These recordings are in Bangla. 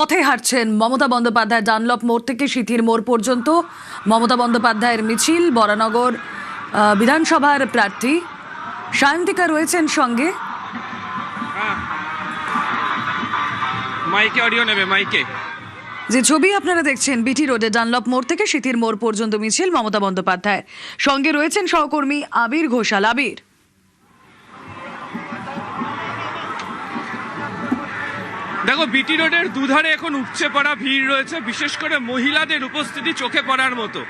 পথে হাঁটছেন মমতা বন্দ্যোপাধ্যায়। ডানলপ মোড় থেকে সিথির মোড় পর্যন্ত মমতা বন্দ্যোপাধ্যায়ের মিছিল। বরানগর বিধানসভার প্রার্থী সায়ন্তিকা রয়েছেন সঙ্গে। মাইকে অডিও নেবে মাইকে। যে ছবি আপনারা দেখছেন বিটি রোডে ডানলপ মোড় থেকে সিথির মোড় পর্যন্ত মিছিল মমতা বন্দ্যোপাধ্যায়, সঙ্গে রয়েছেন সহকর্মী আবির ঘোষাল। আবির, দেখো, বিটি রোডের দুধারে এখন উপচে পড়া ভিড় রয়েছে, বিশেষ করে মহিলাদের উপস্থিতি চোখে পড়ার মতো।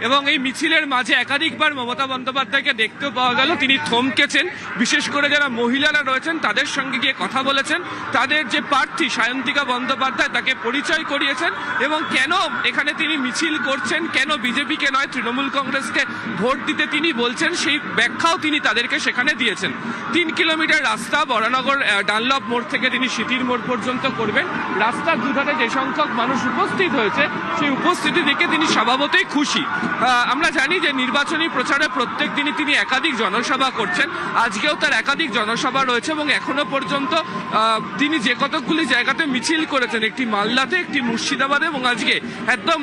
এবং এই মিছিলের মাঝে একাধিকবার মমতা বন্দ্যোপাধ্যায়কে দেখতেও পাওয়া গেল। তিনি থমকেছেন, বিশেষ করে যারা মহিলারা রয়েছেন তাদের সঙ্গে গিয়ে কথা বলেছেন, তাদের যে প্রার্থী সায়ন্তিকা বন্দ্যোপাধ্যায় তাকে পরিচয় করিয়েছেন এবং কেন এখানে তিনি মিছিল করছেন, কেন বিজেপিকে নয় তৃণমূল কংগ্রেসকে ভোট দিতে তিনি বলছেন, সেই ব্যাখ্যাও তিনি তাদেরকে সেখানে দিয়েছেন। 3 কিলোমিটার রাস্তা বরানগর ডানলপ মোড় থেকে তিনি সিথির মোড় পর্যন্ত করবেন। রাস্তার দুধারে যে সংখ্যক মানুষ উপস্থিত হয়েছে সেই উপস্থিতি দেখে তিনি স্বভাবতই খুশি। আমরা জানি যে নির্বাচনী প্রচারে প্রত্যেক দিনই তিনি একাধিক জনসভা করছেন, আজকেও তার একাধিক জনসভা রয়েছে এবং এখনো পর্যন্ত তিনি যে কতকগুলি জায়গাতে মিছিল করেছেন, একটি মালদাতে, একটি মুর্শিদাবাদে এবং আজকে একদম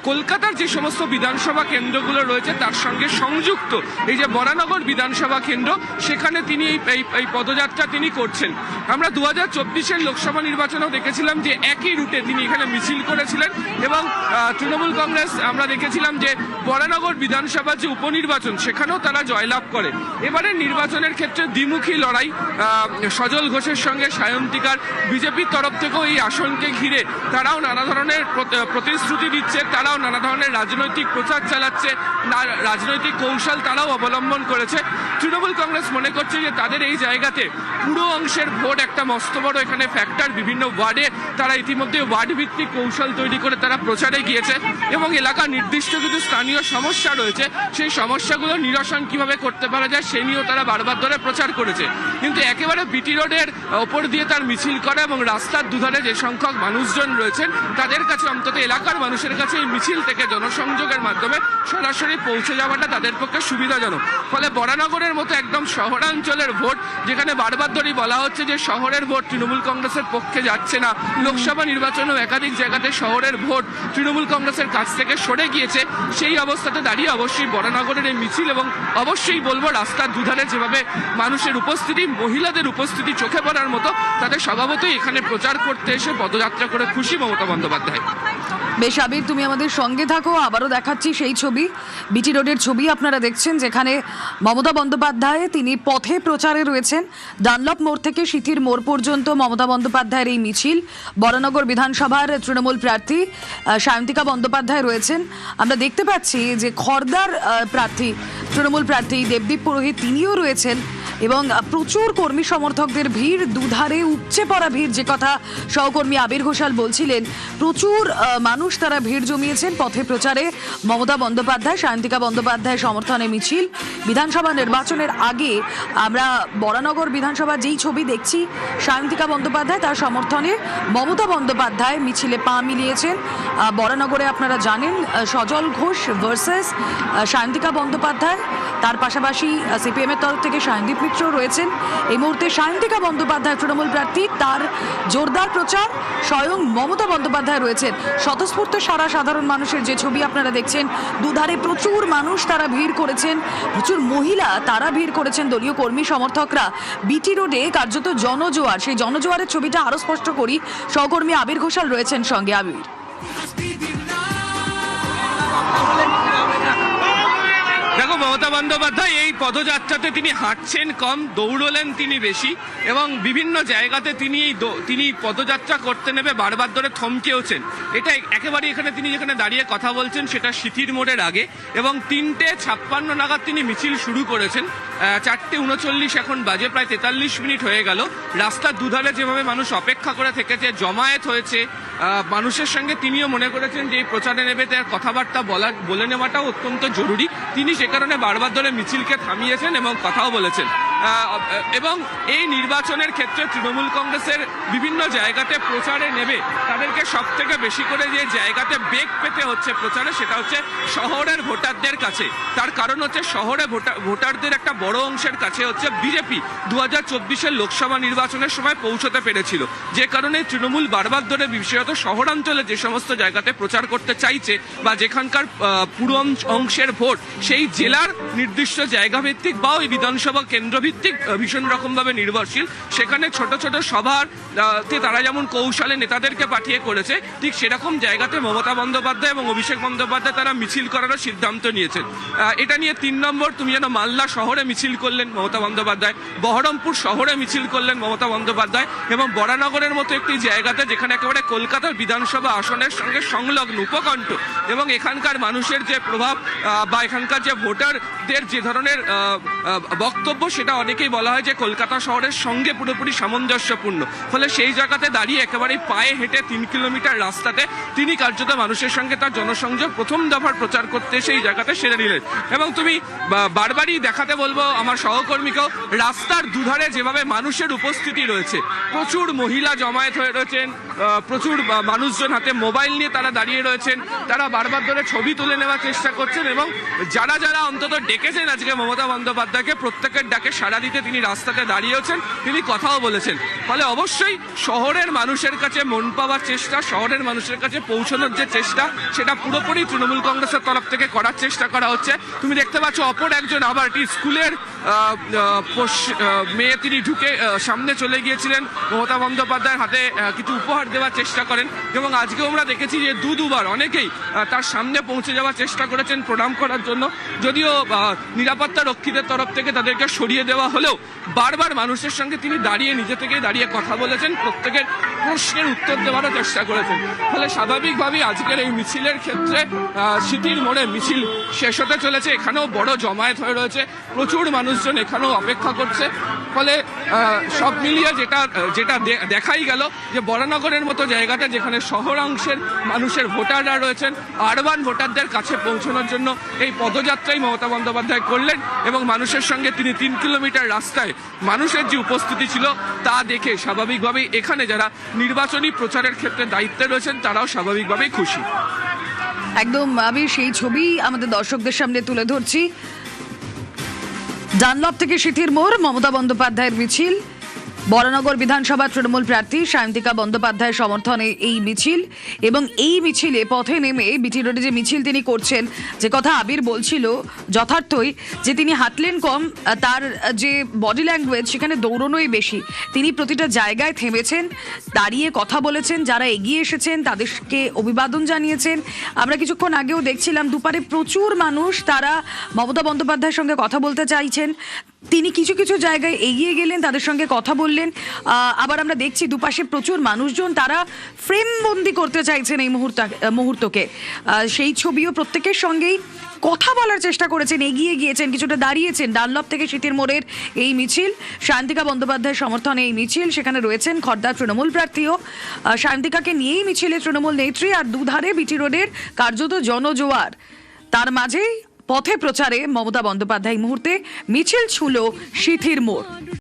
কলকাতার যে সমস্ত বিধানসভা কেন্দ্রগুলো রয়েছে তার সঙ্গে সংযুক্ত এই যে বরানগর বিধানসভা কেন্দ্র, সেখানে তিনি এই পদযাত্রা তিনি করছেন। আমরা 2024-এর লোকসভা নির্বাচনেও দেখেছিলাম যে একই রুটে তিনি এখানে মিছিল করেছিলেন এবং তৃণমূল কংগ্রেস আমরা দেখেছিলাম যে বরানগর বিধানসভার যে উপনির্বাচন সেখানেও তারা জয়লাভ করে। এবারের নির্বাচনের ক্ষেত্রে দ্বিমুখী লড়াই, সজল ঘোষের সঙ্গে সায়ন্তিকার। বিজেপির তরফ থেকেও এই আসনকে ঘিরে তারাও নানা ধরনের প্রতিশ্রুতি দিচ্ছে, তারাও নানা ধরনের রাজনৈতিক প্রচার চালাচ্ছে, রাজনৈতিক কৌশল তারাও অবলম্বন করেছে। তৃণমূল কংগ্রেস মনে করছে যে তাদের এই জায়গাতে পুরো অংশের ভোট একটা মস্ত বড় এখানে ফ্যাক্টর। বিভিন্ন ওয়ার্ডে তারা ইতিমধ্যে ওয়ার্ড ভিত্তিক কৌশল তৈরি করে তারা প্রচারে গিয়েছে এবং এলাকার নির্দিষ্ট কিছু স্থানীয় সমস্যা রয়েছে, সেই সমস্যাগুলো নিরসন কিভাবে করতে পারা যায় সে নিয়েও তারা বারবার ধরে প্রচার করেছে। কিন্তু একেবারে বিটি রোডের ওপর দিয়ে তার মিছিল করা এবং রাস্তার দুধারে যে সংখ্যক মানুষজন রয়েছেন তাদের কাছে, অন্তত এলাকার মানুষের কাছে এই মিছিল থেকে জনসংযোগের মাধ্যমে সরাসরি পৌঁছে যাওয়াটা তাদের পক্ষে সুবিধাজনক। ফলে বরানগরের মতো একদম শহরাঞ্চলের ভোট, যেখানে বারবার ধরেই বলা হচ্ছে যে শহরের ভোট তৃণমূল কংগ্রেসের পক্ষে যাচ্ছে না, লোকসভা নির্বাচনেও একাধিক জায়গাতে শহরের ভোট তৃণমূল কংগ্রেসের কাছ থেকে সরে গিয়েছে, সেই অবস্থাতে দাঁড়িয়ে অবশ্যই বরানগরের এই মিছিল এবং অবশ্যই বলবো রাস্তার দুধারে যেভাবে মানুষের উপস্থিতি, মহিলাদের উপস্থিতি চোখে পড়ার মতো, তাদের স্বভাবতই এখানে প্রচার করতে এসে পদযাত্রা করে খুশি মমতা বন্দ্যোপাধ্যায়। বেশ আবির, তুমি আমাদের সঙ্গে থাকো। আবারও দেখাচ্ছি সেই ছবি, বিটি রোডের ছবি আপনারা দেখছেন, যেখানে মমতা বন্দ্যোপাধ্যায় তিনি পথে প্রচারে রয়েছেন। ডানলপ মোড় থেকে সিথির মোড় পর্যন্ত মমতা বন্দ্যোপাধ্যায়ের এই মিছিল। বরানগর বিধানসভার তৃণমূল প্রার্থী সায়ন্তিকা বন্দ্যোপাধ্যায় রয়েছেন। আমরা দেখতে পাচ্ছি যে খড়দার প্রার্থী, তৃণমূল প্রার্থী দেবদীপ পুরোহিত, তিনিও রয়েছেন এবং প্রচুর কর্মী সমর্থকদের ভিড়, দুধারে উপচে পড়া ভিড়, যে কথা সহকর্মী আবির ঘোষাল বলছিলেন। প্রচুর মানুষ তারা ভিড় জমিয়েছেন পথে প্রচারে মমতা বন্দ্যোপাধ্যায়, সায়ন্তিকা বন্দ্যোপাধ্যায় সমর্থনে মিছিল। বিধানসভা নির্বাচনের আগে আমরা বরানগর বিধানসভার যেই ছবি দেখছি, সায়ন্তিকা বন্দ্যোপাধ্যায় তার সমর্থনে মমতা বন্দ্যোপাধ্যায় মিছিলে পা মিলিয়েছেন। বরানগরে আপনারা জানেন সজল ঘোষ ভার্সেস সায়ন্তিকা বন্দ্যোপাধ্যায়, তার পাশাপাশি সিপিএম এর তরফ থেকে সায়নদীপ মিত্র রয়েছেন। এই মুহূর্তে সায়ন্তিকা বন্দ্যোপাধ্যায় তৃণমূল প্রার্থী, তার জোরদার প্রচার, স্বয়ং মমতা বন্দ্যোপাধ্যায় রয়েছেন। স্বতঃস্ফূর্ত সারা সাধারণ মানুষের যে ছবি আপনারা দেখছেন, দুধারে প্রচুর মানুষ তারা ভিড় করেছেন, প্রচুর মহিলা তারা ভিড় করেছেন, দলীয় কর্মী সমর্থকরা। বিটি রোডে কার্যত জনজোয়ার, সেই জনজোয়ারের ছবিটা আরো স্পষ্ট করি, সহকর্মী আবির ঘোষাল রয়েছেন সঙ্গে। আবির, দেখো, মমতা বন্দ্যোপাধ্যায় এই পদযাত্রাতে তিনি হাঁটছেন কম, দৌড়লেন তিনি বেশি এবং বিভিন্ন জায়গাতে তিনি পদযাত্রা করতে নেবে বারবার ধরে থমকেওছেন। এটা একেবারে এখানে তিনি যেখানে দাঁড়িয়ে কথা বলছেন সেটা সিথির মোড়ের আগে এবং 3:56 নাগাদ তিনি মিছিল শুরু করেছেন। 4:39 এখন বাজে, প্রায় 43 মিনিট হয়ে গেল। রাস্তার দুধারে যেভাবে মানুষ অপেক্ষা করে থেকেছে, জমায়েত হয়েছে মানুষের সঙ্গে, তিনিও মনে করেছেন যে এই প্রচারে নেবে তার কথাবার্তা বলে নেওয়াটাও অত্যন্ত জরুরি। তিনি সে কারণে বারবার ধরে মিছিলকে থামিয়েছেন এবং কথাও বলেছেন। এবং এই নির্বাচনের ক্ষেত্রে তৃণমূল কংগ্রেসের বিভিন্ন জায়গাতে প্রচারে নেবে তার তাদেরকে সব থেকে বেশি করে যে জায়গাতে বেগ পেতে হচ্ছে প্রচারে, সেটা হচ্ছে শহরের ভোটারদের কাছে। তার কারণ হচ্ছে শহরে ভোটারদের একটা বড় অংশের কাছে হচ্ছে বিজেপি 2024-এর লোকসভা নির্বাচনের সময় পৌঁছতে পেরেছিল, যে কারণে তৃণমূল বারবার ধরে বিশেষত শহরাঞ্চলে যে সমস্ত জায়গাতে প্রচার করতে চাইছে বা যেখানকার পুরো অংশের ভোট সেই জেলার নির্দিষ্ট জায়গা ভিত্তিক বা ওই বিধানসভা কেন্দ্র ভিত্তিক ভীষণ রকমভাবে নির্ভরশীল, সেখানে ছোট ছোট সভার তারা যেমন কৌশলে নেতাদেরকে পাঠিয়ে করেছে, ঠিক সেরকম জায়গাতে মমতা বন্দ্যোপাধ্যায় এবং অভিষেক বন্দ্যোপাধ্যায় তারা মিছিল করারও সিদ্ধান্ত নিয়েছেন। এটা নিয়ে 3 নম্বর, তুমি যেন মালদা শহরে মিছিল করলেন মমতা বন্দ্যোপাধ্যায়, বহরমপুর শহরে মিছিল করলেন মমতা বন্দ্যোপাধ্যায়, এবং বরানগরের মতো একটি জায়গাতে যেখানে একেবারে কলকাতার বিধানসভা আসনের সঙ্গে সংলগ্ন উপকণ্ঠ এবং এখানকার মানুষের যে প্রভাব বা এখানকার যে ভোটারদের যে ধরনের বক্তব্য, সেটা অনেকেই বলা হয় যে কলকাতা শহরের সঙ্গে পুরোপুরি সামঞ্জস্যপূর্ণ। ফলে সেই জায়গাতে দাঁড়িয়ে একেবারেই পায়ে হেঁটে 3 কিলোমিটার রাস্তাতে তিনি কার্যত মানুষের সঙ্গে তার জনসংযোগ প্রথম দফার প্রচার করতে সেই জায়গাতে সেরে নিলেন। এবং তুমি বারবারই দেখাতে বলবো আমার সহকর্মীকেও, রাস্তার দুধারে যেভাবে মানুষের উপস্থিতি রয়েছে, প্রচুর মহিলা জমায়েত হয়ে রয়েছেন, প্রচুর মানুষজন হাতে মোবাইল নিয়ে তারা দাঁড়িয়ে রয়েছেন, তারা বারবার ধরে ছবি তুলে নেওয়ার চেষ্টা করছেন এবং যারা যারা অন্তত ডেকেছেন আজকে মমতা বন্দ্যোপাধ্যায়কে, প্রত্যেকের ডাকে সাড়া দিতে তিনি রাস্তাতে দাঁড়িয়েছেন, তিনি কথাও বলেছেন। ফলে অবশ্যই শহরের মানুষের কাছে মন পাওয়ার চেষ্টা, শহরের মানুষের কাছে পৌঁছানোর যে চেষ্টা, সেটা পুরোপুরি তৃণমূল কংগ্রেসের তরফ থেকে করার চেষ্টা করা হচ্ছে। তুমি দেখতে পাচ্ছ অপর একজন আবার একটি স্কুলের মেয়ে, তিনি ঢুকে সামনে চলে গিয়েছিলেন, মমতা বন্দ্যোপাধ্যায়ের হাতে কিছু উপহার দেওয়ার চেষ্টা করেন এবং আজকেও আমরা দেখেছি যে দুবার অনেকেই তার সামনে পৌঁছে যাওয়ার চেষ্টা করেছেন প্রণাম করার জন্য। যদিও নিরাপত্তা রক্ষীদের তরফ থেকে তাদেরকে সরিয়ে দেওয়া হলেও বারবার মানুষের সঙ্গে তিনি দাঁড়িয়ে নিজে থেকেই দাঁড়িয়ে কথা বলেছেন, প্রত্যেকের প্রশ্নের উত্তর দেওয়ারও চেষ্টা করেছেন। ফলে স্বাভাবিকভাবেই আজকের এই মিছিলের ক্ষেত্রে সিটির মোড়ে মিছিল শেষ হতে চলেছে, এখানেও বড় জমায়েত হয়ে রয়েছে, প্রচুর মানুষজন এখানেও অপেক্ষা করছে। ফলে সব মিলিয়ে যেটা দেখাই গেল যে বরানগরের মতো জায়গাটা, যেখানে শহরাংশের মানুষের ভোটাররা রয়েছেন, আরবান ভোটারদের কাছে পৌঁছানোর জন্য এই পদযাত্রাই মমতা বন্দ্যোপাধ্যায় করলেন এবং মানুষের সঙ্গে তিনি 3 কিলোমিটার রাস্তায় মানুষের যে উপস্থিতি ছিল তা দেখে স্বাভাবিকভাবেই এখানে যারা নির্বাচনী প্রচারের ক্ষেত্রে দায়িত্বে রয়েছেন তারাও স্বাভাবিকভাবেই খুশি। একদম, আমি সেই ছবি আমাদের দর্শকদের সামনে তুলে ধরছি। ডানলপ থেকে সিথির মোড় মমতা বন্দ্যোপাধ্যায়ের মিছিল, বরানগর বিধানসভা তৃণমূল প্রার্থী সায়ন্তিকা বন্দ্যোপাধ্যায়ের সমর্থনে এই মিছিল, এবং এই মিছিলে পথে নেমে বিটি রোডে যে মিছিল তিনি করছেন, যে কথা আবির বলছিল যথার্থই, যে তিনি হাঁটলেন কম, তার যে বডি ল্যাঙ্গুয়েজ সেখানে দৌড়নোই বেশি। তিনি প্রতিটা জায়গায় থেমেছেন, দাঁড়িয়ে কথা বলেছেন, যারা এগিয়ে এসেছেন তাদেরকে অভিবাদন জানিয়েছেন। আমরা কিছুক্ষণ আগেও দেখছিলাম দুপারে প্রচুর মানুষ, তারা মমতা বন্দ্যোপাধ্যায়ের সঙ্গে কথা বলতে চাইছেন। তিনি কিছু কিছু জায়গায় এগিয়ে গেলেন, তাদের সঙ্গে কথা বললেন। আবার আমরা দেখছি দুপাশে প্রচুর মানুষজন, তারা ফ্রেম বন্দি করতে চাইছেন এই মুহূর্তকে। সেই ছবিও প্রত্যেকের সঙ্গেই কথা বলার চেষ্টা করেছেন, এগিয়ে গিয়েছেন, কিছুটা দাঁড়িয়েছেন। ডানলপ থেকে সিথির মোড়ের এই মিছিল, সায়ন্তিকা বন্দ্যোপাধ্যায়ের সমর্থনে এই মিছিল, সেখানে রয়েছেন খড়দা তৃণমূল প্রার্থীও। সায়ন্তিকাকে নিয়েই মিছিলে তৃণমূল নেত্রী, আর দুধারে বিটি রোডের কার্যত জনজোয়ার। তার মাঝেই পথে প্রচারে মমতা বন্দ্যোপাধ্যায় মুহূর্তে মিছিল ছুঁল সিথির মোড়।